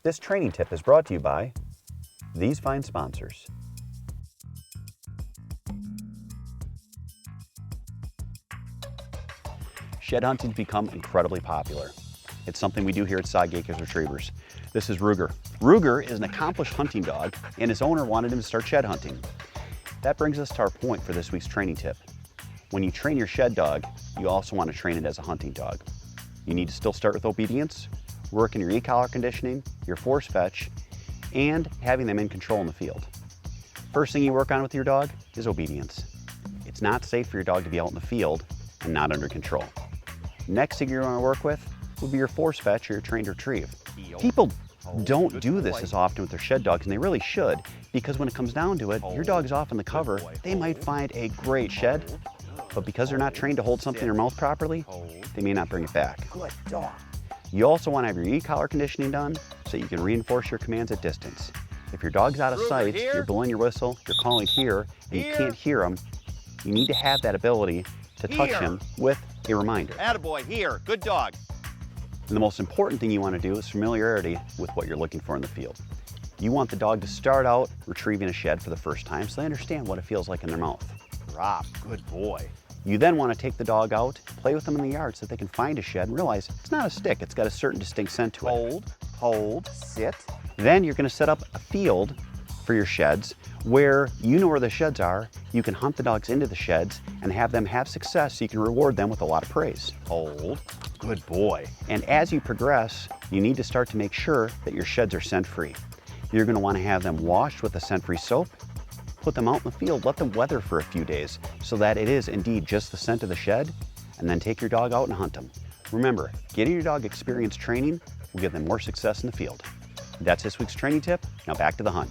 This training tip is brought to you by these fine sponsors. Shed hunting's become incredibly popular. It's something we do here at Soggy Retrievers. This is Ruger. Ruger is an accomplished hunting dog, and his owner wanted him to start shed hunting. That brings us to our point for this week's training tip. When you train your shed dog, you also want to train it as a hunting dog. You need to still start with obedience, work in your e-collar conditioning, your force fetch, and having them in control in the field. First thing you work on with your dog is obedience. It's not safe for your dog to be out in the field and not under control. Next thing you're going to work with would be your force fetch or your trained retrieve. People don't do this as often with their shed dogs, and they really should, because when it comes down to it, your dog's off in the cover, they might find a great shed, but because they're not trained to hold something in their mouth properly, they may not bring it back. Good dog. You also want to have your e-collar conditioning done so you can reinforce your commands at distance. If your dog's out of sight, you're blowing your whistle, you're calling here, and you can't hear him, you need to have that ability to touch him with a reminder. Attaboy, here, good dog. And the most important thing you want to do is familiarity with what you're looking for in the field. You want the dog to start out retrieving a shed for the first time so they understand what it feels like in their mouth. Drop, good boy. You then want to take the dog out, play with them in the yard so that they can find a shed and realize it's not a stick, it's got a certain distinct scent to it. Hold, sit. Then you're going to set up a field for your sheds where you know where the sheds are, you can hunt the dogs into the sheds and have them have success so you can reward them with a lot of praise. Hold, good boy. And as you progress, you need to start to make sure that your sheds are scent-free. You're going to want to have them washed with a scent-free soap, put them out in the field, let them weather for a few days so that it is indeed just the scent of the shed, and then take your dog out and hunt them. Remember, getting your dog experience training will give them more success in the field. That's this week's training tip. Now back to the hunt.